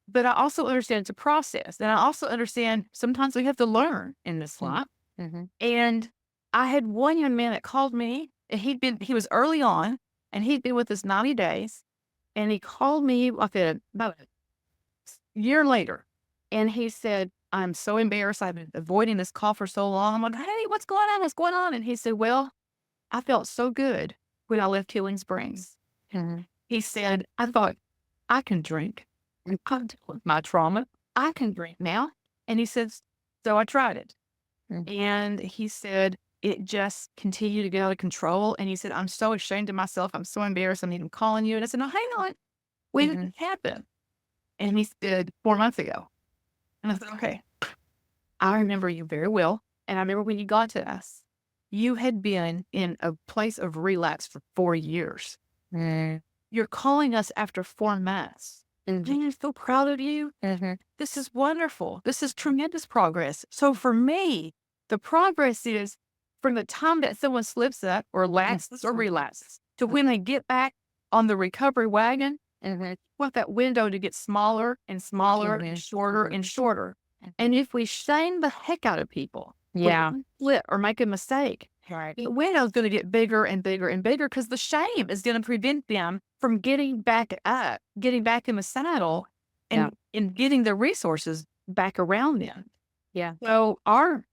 But I also understand it's a process. And I also understand sometimes we have to learn in this Mm. life. Mhm. And I had one young man that called me, and he was early on, and he'd been with us 90 days. And he called me like about a year later. And he said, I'm so embarrassed. I've been avoiding this call for so long. I'm like, hey, what's going on? What's going on? And he said, well, I felt so good when I left Healing Springs. Mhm. He said, I thought I can drink. I'm dealing with my trauma. I can drink now. And he says, so I tried it. Mm. And he said, it just continued to get out of control. And he said, I'm so ashamed of myself. I'm so embarrassed. I'm even calling you. And I said, no, hang on. When did it happen? And he said, 4 months ago. And I said, okay, I remember you very well. And I remember when you got to us, you had been in a place of relapse for 4 years. Mm. You're calling us after 4 months. Mhm. I'm so proud of you. Mhm. This is wonderful. This is tremendous progress. So for me, the progress is from the time that someone slips up or lapses or relapses to when they get back on the recovery wagon, Mhm. want that window to get smaller and smaller and shorter and shorter. And if we shame the heck out of people, Yeah. split or make a mistake, Right. the window's going to get bigger and bigger and bigger because the shame is going to prevent them from getting back up, getting back in the saddle, Yeah. and getting the resources back around them. Yeah. So our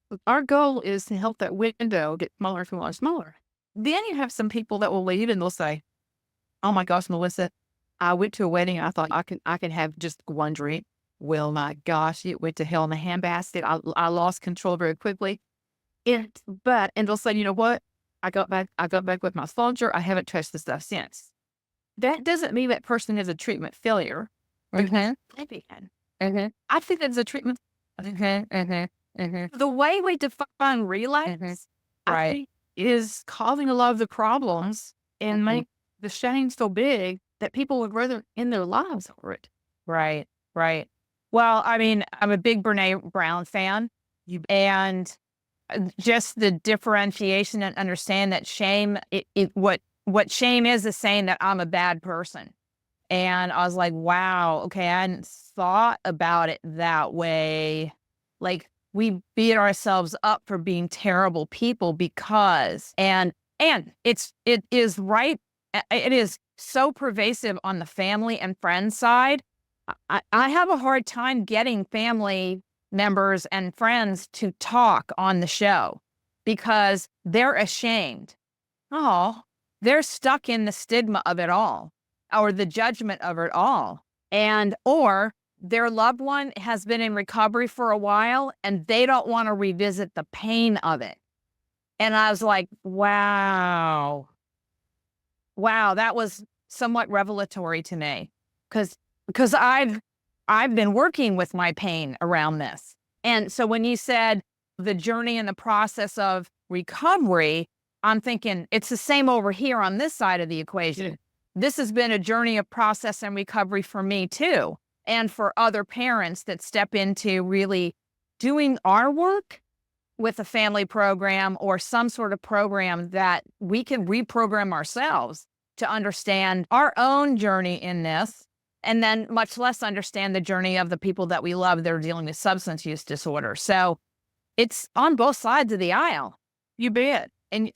goal is to help that window get smaller and smaller and smaller. Then you have some people that will leave and they'll say, "Oh my gosh, Melissa, I went to a wedding. I thought I can have just one drink. Well, my gosh, it went to hell in a handbasket. I lost control very quickly. And they'll say, you know what? I got back with my soldier. I haven't touched the stuff since. That doesn't mean that person is a treatment failure. Mhm. They began. Mhm. I think that's a treatment. Mhm. Mhm. Mhm. The way we define Mhm. relapse, I Right. think, is causing a lot of the problems and Mhm. make the shame so big that people would rather end their lives over it. Right. Right. Well, I mean, I'm a big Brene Brown fan, You and just the differentiation and understand that shame, what shame is saying that I'm a bad person. And I was like, wow, okay, I hadn't thought about it that way. Like we beat ourselves up for being terrible people because and it is right. It is so pervasive on the family and friends side. I have a hard time getting family members and friends to talk on the show because they're ashamed. Oh, they're stuck in the stigma of it all or the judgment of it all. And or their loved one has been in recovery for a while and they don't want to revisit the pain of it. And I was like, wow. Wow, that was somewhat revelatory to me because I've been working with my pain around this. And so when you said the journey and the process of recovery, I'm thinking it's the same over here on this side of the equation. Yeah. This has been a journey of process and recovery for me too, and for other parents that step into really doing our work with a family program or some sort of program that we can reprogram ourselves to understand our own journey in this, and then much less understand the journey of the people that we love that are dealing with substance use disorder. So it's on both sides of the aisle. You bet. And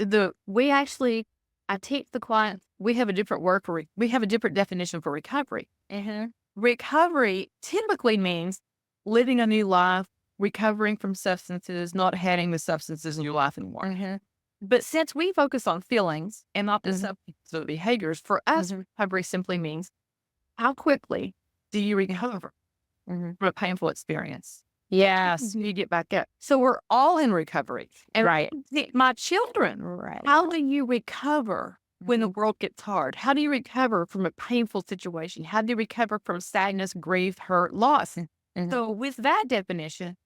we actually, I teach the clients, we have a different word for, we have a different definition for recovery. Mm-hmm. Recovery typically means living a new life, recovering from substances, not having the substances in your life anymore. Mm-hmm. But since we focus on feelings and not the Mhm. substances or the behaviors, for us, Mhm. recovery simply means how quickly do you recover Mhm. from a painful experience? Yes. You get back up. So we're all in recovery. And Right. my children, Right. how do you recover when the world gets hard? How do you recover from a painful situation? How do you recover from sadness, grief, hurt, loss? Mhm. So with that definition,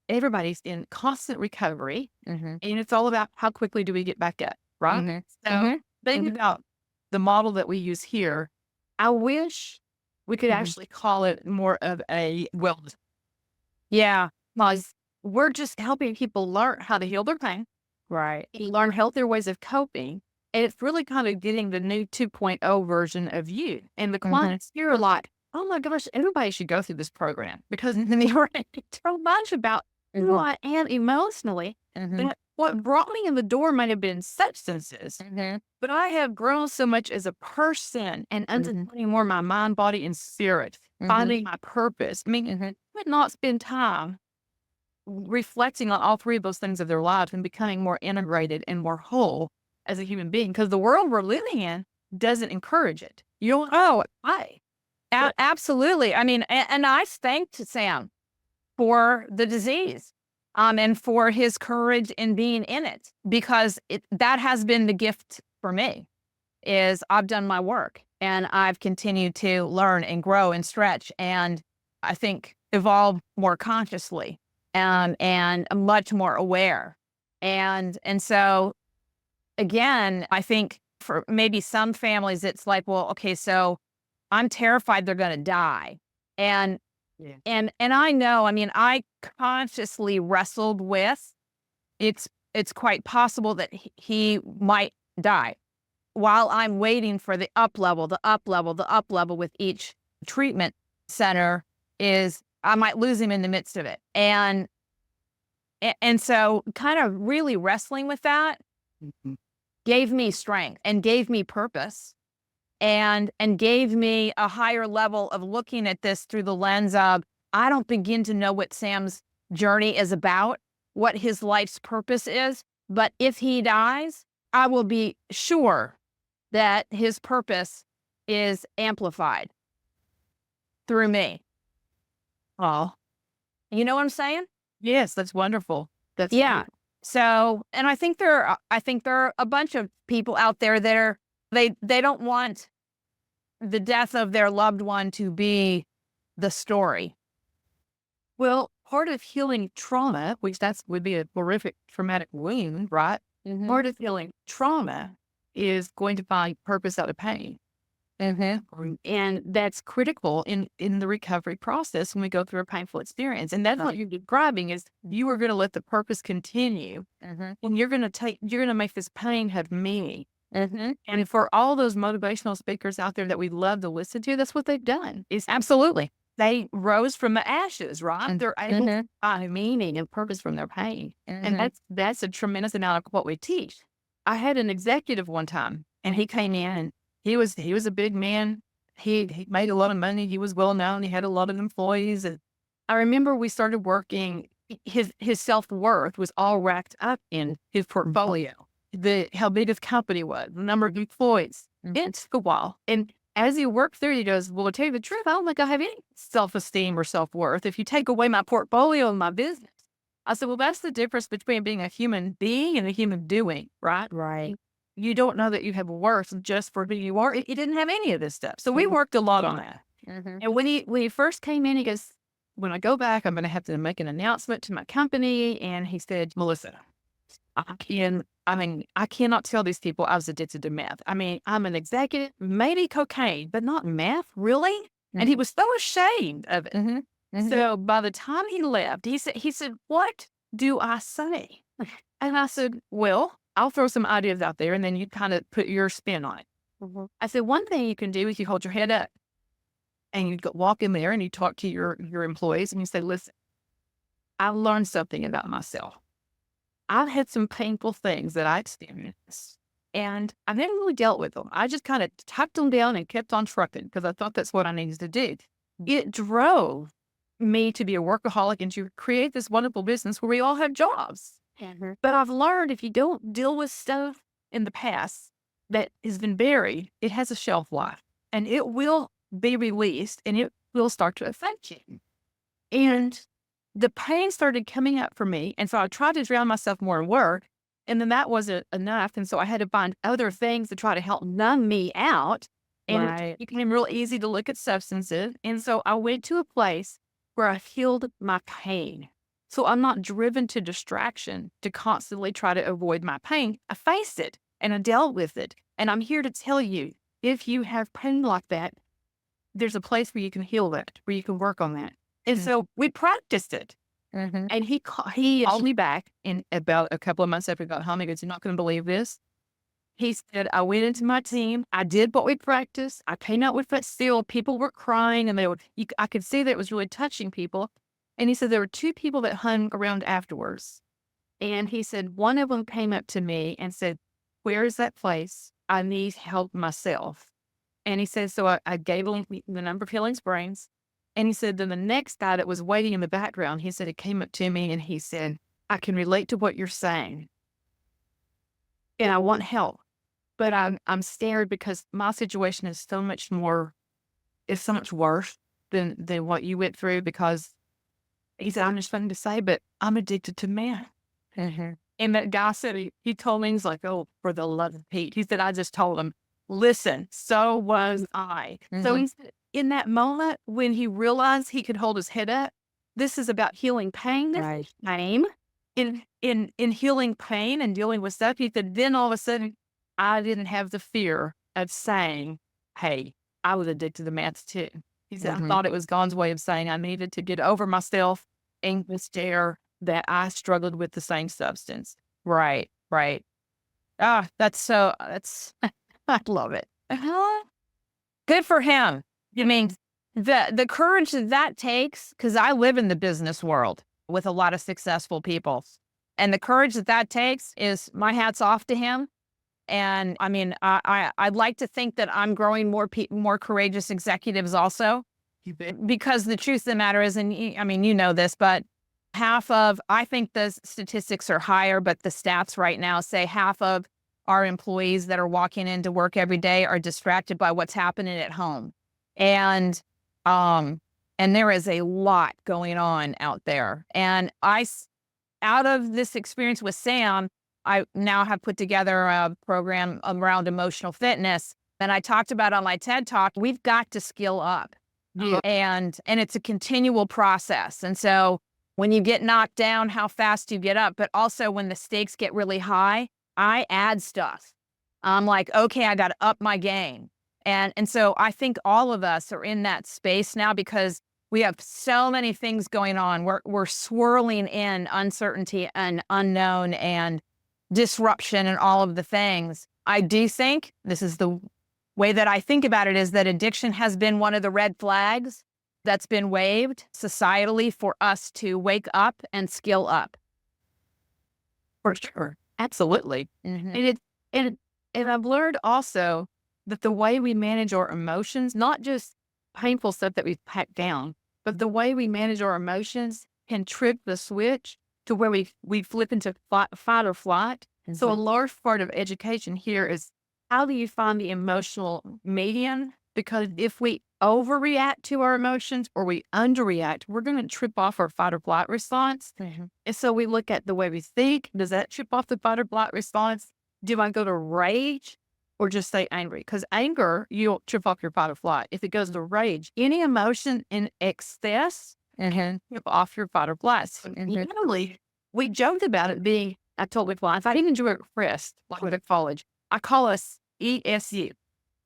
everybody's in constant recovery. Mhm. And it's all about how quickly do we get back up, right? Mhm. So Mhm. think Mhm. about the model that we use here. I wish We could Mhm. actually call it more of a wellness, Yeah. because we're just helping people learn how to heal their pain, Right. learn healthier ways of coping. And it's really kind of getting the new 2.0 version of you. And the Mhm. clients here are like, oh my gosh, everybody should go through this program because they already so much about who Mhm. I am emotionally. Mhm. That what brought me in the door might have been substances, Mhm. but I have grown so much as a person and Mhm. understanding more my mind, body, and spirit, Mhm. finding my purpose. I mean, Mhm. who would not spend time reflecting on all three of those things of their lives and becoming more integrated and more whole as a human being? Because the world we're living in doesn't encourage it. You don't Oh, why. absolutely. I mean, and I thanked Sam for the disease, and for his courage in being in it, because that has been the gift for me. Is I've done my work and I've continued to learn and grow and stretch and I think evolve more consciously, and much more aware. And so again, I think for maybe some families it's like, well, okay, so I'm terrified they're gonna die. And Yeah. and I know, I mean, I consciously wrestled with it's quite possible that he might die while I'm waiting for the up level, the up level, the up level with each treatment center is I might lose him in the midst of it. And so kind of really wrestling with that Mhm. gave me strength and gave me purpose and gave me a higher level of looking at this through the lens of I don't begin to know what Sam's journey is about, what his life's purpose is, but if he dies, I will be sure that his purpose is amplified through me. Aw. You know what I'm saying? Yes, that's wonderful. That's Yeah. beautiful. So, and I think there are a bunch of people out there that are they don't want the death of their loved one to be the story. Well, part of healing trauma, which that's would be a horrific traumatic wound, right? Mhm. Part of healing trauma is going to find purpose out of pain. Mhm. And that's critical in the recovery process when we go through a painful experience. And that's what you're describing is you are going to let the purpose continue Mhm. and you're going to make this pain have meaning. Mhm. And for all those motivational speakers out there that we love to listen to, that's what they've done is Absolutely. they rose from the ashes, right? Mm. They're able to Mhm. find meaning and purpose from their pain. And Mhm. that's a tremendous amount of what we teach. I had an executive one time and he came in and he was a big man. He made a lot of money. He was well known. He had a lot of employees. And I remember we started working his self-worth was all racked up in his portfolio. The how big his company was, the number of employees. Mm. It took a while. And as he worked through, he goes, well, to tell you the truth, I don't think I have any self-esteem or self-worth. If you take away my portfolio and my business. I said, well, that's the difference between being a human being and a human doing, right? Right. You don't know that you have worth just for who you are. He didn't have any of this stuff. So we worked a lot on that. Mhm. And when he first came in, he goes, when I go back, I'm going to have to make an announcement to my company. And he said, Melissa, I cannot tell these people I was addicted to meth. I mean, I'm an executive, maybe cocaine, but not meth, really? And he Mhm. was so ashamed of it. Mhm. Mhm. So by the time he left, he said, what do I say? And I said, well, I'll throw some ideas out there and then you kind of put your spin on it. Mhm. I said, one thing you can do is you hold your head up and you walk in there and you talk to your employees and you say, listen, I learned something about myself. I've had some painful things that I experienced, and I never really dealt with them. I just kind of tucked them down and kept on trucking because I thought that's what I needed to do. It drove me to be a workaholic and to create this wonderful business where we all have jobs. Mhm. But I've learned if you don't deal with stuff in the past that has been buried, it has a shelf life and it will be released and it will start to affect you. And the pain started coming up for me. And so I tried to drown myself more in work. And then that wasn't enough. And so I had to find other things to try to help numb me out. And Right. it became real easy to look at substances. And so I went to a place where I healed my pain. So I'm not driven to distraction to constantly try to avoid my pain. I faced it and I dealt with it. And I'm here to tell you if you have pain like that, there's a place where you can heal that, where you can work on that. And so we practiced it. Mhm. And he called me back in about a couple of months after we got home. He goes, "You're not going to believe this." He said, "I went into my team. I did what we practiced. I came out with that still. People were crying and I could see that it was really touching people." And he said, there were two people that hung around afterwards. And he said, one of them came up to me and said, "Where is that place? I need help myself." And he said, so I gave him the number of Healing Springs. And he said, then the next guy that was waiting in the background, he said, he came up to me and he said, "I can relate to what you're saying and I want help, but I'm scared because my situation is so much worse than what you went through." Because he said, "I'm just funny to say, but I'm addicted to meth." Mhm. And that guy said, he told me, he's like, "Oh, for the love of Pete." He said, "I just told him, listen, so was I." So Mhm. he said, in that moment, when he realized he could hold his head up, this is about healing pain. This Right. is shame. In healing pain and dealing with stuff, he said, then all of a sudden, I didn't have the fear of saying, "Hey, I was addicted to meth too." He said, "I Mhm. thought it was God's way of saying I needed to get over myself and the stare that I struggled with the same substance." Right. Right. Ah, that's I love it. good for him. I mean, the courage that that takes, because I live in the business world with a lot of successful people, and the courage that that takes is my hat's off to him. And I mean, I'd like to think that I'm growing more courageous executives also, You bet. because the truth of the matter is, and I mean, you know this, but I think the statistics are higher, but the stats right now say half of our employees that are walking into work every day are distracted by what's happening at home. And, um, and there is a lot going on out there. And out of this experience with Sam, I now have put together a program around emotional fitness. And I talked about on my TED Talk, we've got to skill up, Yeah. and it's a continual process. And so when you get knocked down, how fast you get up, but also when the stakes get really high, I add stuff. I'm like, okay, I got to up my game. And so I think all of us are in that space now because we have so many things going on. We're swirling in uncertainty and unknown and disruption and all of the things. I do think this is the way that I think about it, is that addiction has been one of the red flags that's been waved societally for us to wake up and skill up. For sure. Absolutely. Mhm. And and I've learned also that the way we manage our emotions, not just painful stuff that we've packed down, but the way we manage our emotions can trip the switch to where we flip into fight or flight. So a Mhm. large part of education here is, how do you find the emotional median? Because if we overreact to our emotions or we underreact, we're going to trip off our fight or flight response. Mhm. And so we look at the way we think. Does that trip off the fight or flight response? Do I go to rage or just stay angry? Because anger, you'll trip off your fight or flight. If it goes to rage, any emotion in excess, Mhm. trip off your fight or flight. So Mhm. literally, we joked about it being, I told my clients, I even do it rest, like with a college. I call us ESU,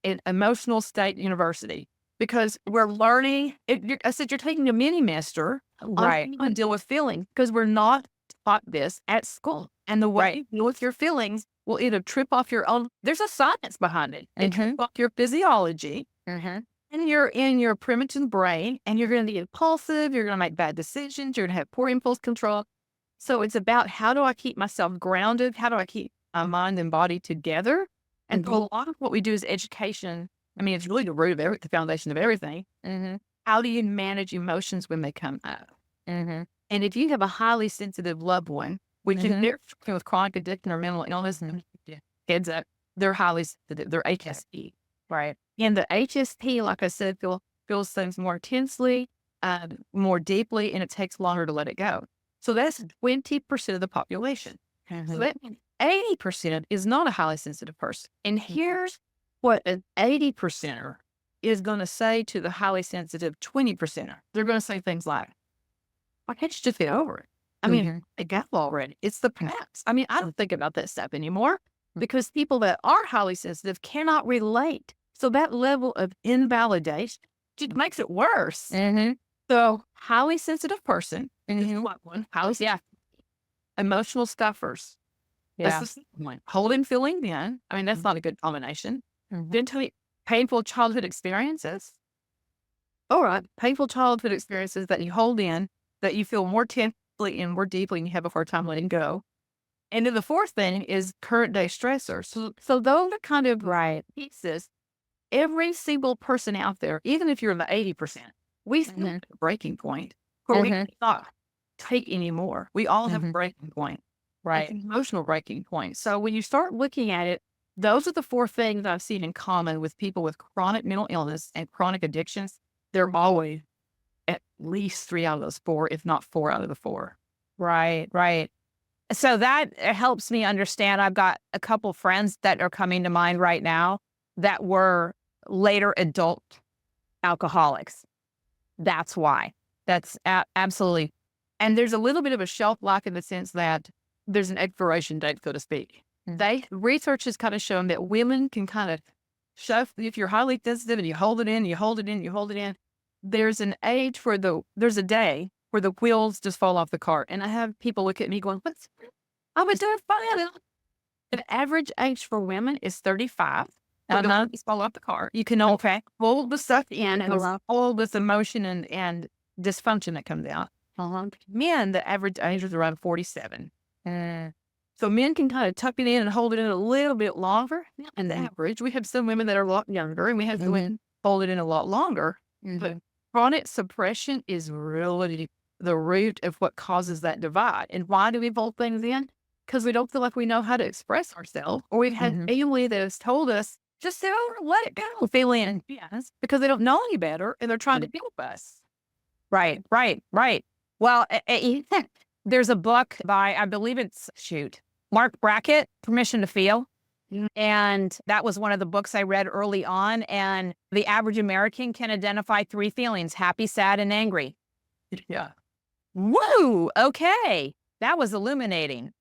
an Emotional State University, because we're learning. I said, you're taking a mini master on Right. how to deal with feelings, because we're not taught this at school. And the way Right. you deal with your feelings will either trip off your own, there's a science behind it. It trips Mhm. off your physiology Mhm. and you're in your primitive brain, and you're going to be impulsive. You're going to make bad decisions. You're going to have poor impulse control. So it's about, how do I keep myself grounded? How do I keep my mind and body together? And Mhm. a lot of what we do is education. I mean, it's really the root of the foundation of everything. Mhm. How do you manage emotions when they come up? Mhm. And if you have a highly sensitive loved one, which if Mhm. they're struggling with chronic addiction or mental illness, and heads up, they're highly sensitive. They're HSP. Right. And the HSP, like I said, feels things more intensely, more deeply, and it takes longer to let it go. So that's 20% of the population. So Mhm. that means 80% is not a highly sensitive person. And Mhm. here's what an 80%er is going to say to the highly sensitive 20%er. They're going to say things like, "Why can't you just get over it? I mean, Mhm. I got it already. It's the past." I mean, I don't think about that stuff anymore, Mm. because people that are highly sensitive cannot relate. So that level of invalidation just makes it worse. Mm-hmm. So highly sensitive person is Mm-hmm. one. Highly Yeah. emotional stuffers. That's Yeah. the second one. Holding feeling in. I mean, that's not a good combination. Mm-hmm. Then tell me painful childhood experiences. All right. Painful childhood experiences that you hold in, that you feel more intensely and more deeply, and you have a hard time letting go. And then the fourth thing is current day stressors. So those are kind of Right. pieces. Every single person out there, even if you're in the 80%, we still Mm-hmm. have a breaking point where we Mm-hmm. cannot take anymore. We all have a Mm-hmm. breaking point. It's Right. an emotional breaking point. So when you start looking at it, those are the four things I've seen in common with people with chronic mental illness and chronic addictions. They're always at least three out of those four, if not four out of the four. Right. Right. So that helps me understand. I've got a couple friends that are coming to mind right now that were later adult alcoholics. That's why. That's absolutely. And there's a little bit of a shelf life in the sense that there's an expiration date, so to speak. Research has kind of shown that women can kind of shove, if you're highly sensitive and you hold it in, you hold it in, you hold it in, there's an age where there's a day where the wheels just fall off the cart. And I have people look at me going, what's, I was doing fine. The average age for women is 35. For the wheels fall off the cart. You can Okay. hold the stuff in and all this emotion and dysfunction that comes out. Men, the average age is around 47. So men can kind of tuck it in and hold it in a little bit longer. And the average, we have some women that are a lot younger, and we have women hold it in a lot longer. But chronic suppression is really the root of what causes that divide. And why do we hold things in? Because we don't feel like we know how to express ourselves, or we've had family that has told us, just sit over and let it go. Feel in. Yes. Because they don't know any better, and they're trying to help us. Right. Right. Right. Well, there's a book by, I believe it's, Mark Brackett, Permission to Feel. And that was one of the books I read early on. And the average American can identify three feelings: happy, sad, and angry. Yeah. Woo! Okay. That was illuminating.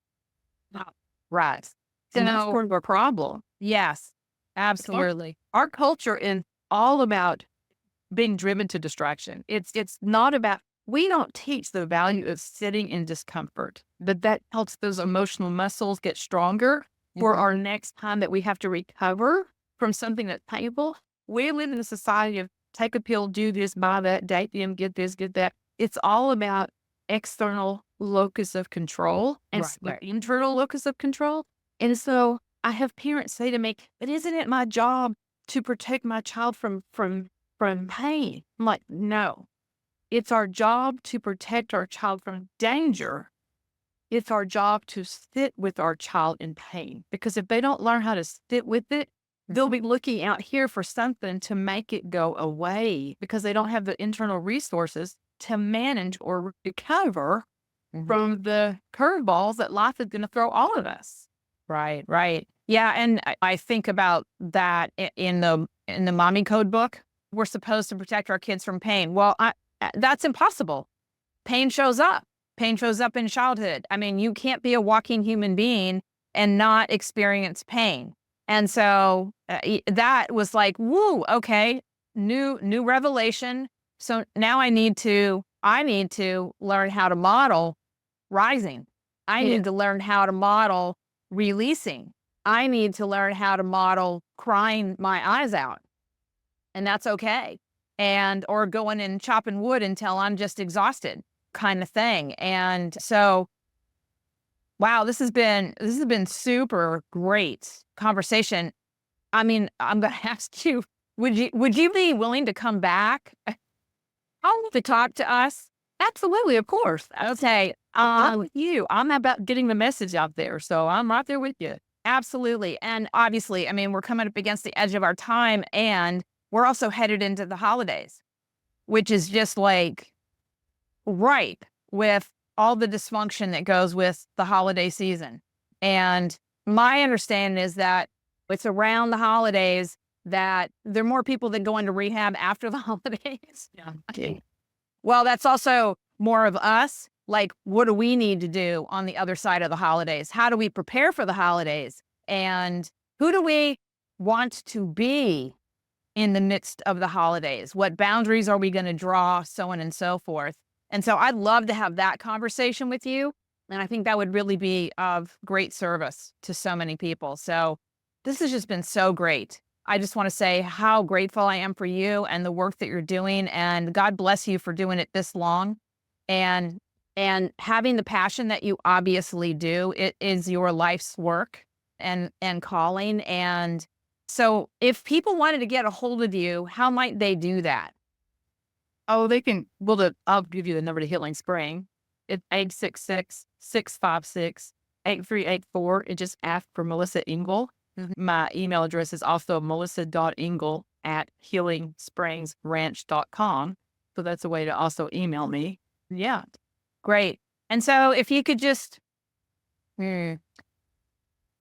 Right. So that's part of our problem. Yes, absolutely. Our culture is all about being driven to distraction. It's not about, we don't teach the value of sitting in discomfort, but that helps those emotional muscles get stronger for our next time that we have to recover from something that's painful. We live in a society of take a pill, do this, buy that, date them, get this, get that. It's all about external locus of control and internal locus of control. And so I have parents say to me, but isn't it my job to protect my child from pain? I'm like, no. It's our job to protect our child from danger. It's our job to sit with our child in pain. Because if they don't learn how to sit with it, they'll be looking out here for something to make it go away, because they don't have the internal resources to manage or recover from the curveballs that life is going to throw all of us. Right, right. Yeah, and I think about that in the mommy code book. We're supposed to protect our kids from pain. Well, that's impossible. Pain shows up. Pain shows up in childhood. I mean, you can't be a walking human being and not experience pain. And so that was like, woo, okay, new revelation. So now I need to learn how to model rising. I need to learn how to model releasing. I need to learn how to model crying my eyes out. And that's okay. And or going and chopping wood until I'm just exhausted, kind of thing. And so, wow, this has been super great conversation. I mean, I'm going to ask you, would you be willing to come back to talk to us? Absolutely, of course. Okay. I'm with you. I'm about getting the message out there. So I'm right there with you. Absolutely. And obviously, I mean, we're coming up against the edge of our time, and we're also headed into the holidays, which is just like ripe with all the dysfunction that goes with the holiday season. And my understanding is that it's around the holidays that there are more people that go into rehab after the holidays. Yeah. Okay. Well, that's also more of us. Like, what do we need to do on the other side of the holidays? How do we prepare for the holidays? And who do we want to be in the midst of the holidays? What boundaries are we going to draw? So on and so forth. And so I'd love to have that conversation with you. And I think that would really be of great service to so many people. So this has just been so great. I just want to say how grateful I am for you and the work that you're doing. And God bless you for doing it this long and having the passion that you obviously do. It is your life's work and calling. And so if people wanted to get a hold of you, how might they do that? Oh, they can, well, I'll give you the number to Healing Spring. It's 866-656-8384. And just ask for Melissa Engle. Mhm. My email address is also melissa.engle@healingspringsranch.com. So that's a way to also email me. Yeah. Great. And so if you could just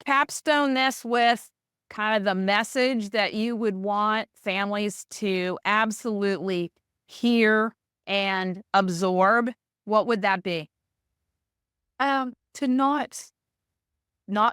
capstone this with kind of the message that you would want families to absolutely hear and absorb, what would that be? To not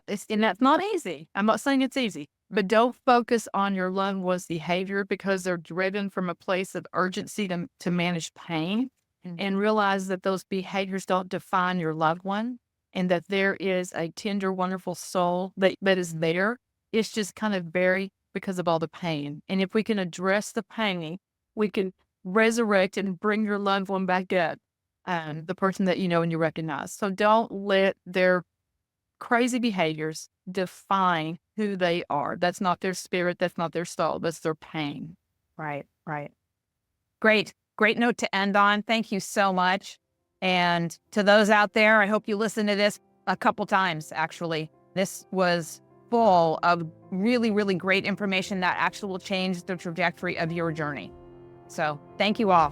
it's and that's not easy. I'm not saying it's easy, but don't focus on your loved one's behavior because they're driven from a place of urgency to manage pain, and realize that those behaviors don't define your loved one and that there is a tender, wonderful soul that is there. It's just kind of buried because of all the pain. And if we can address the pain, we can resurrect and bring your loved one back up, the person that you know and you recognize. So don't let their crazy behaviors define who they are. That's not their spirit. That's not their soul. That's their pain. Right, right. Great. Great note to end on. Thank you so much. And to those out there, I hope you listen to this a couple times, actually. This was full of really, really great information that actually will change the trajectory of your journey. So thank you all.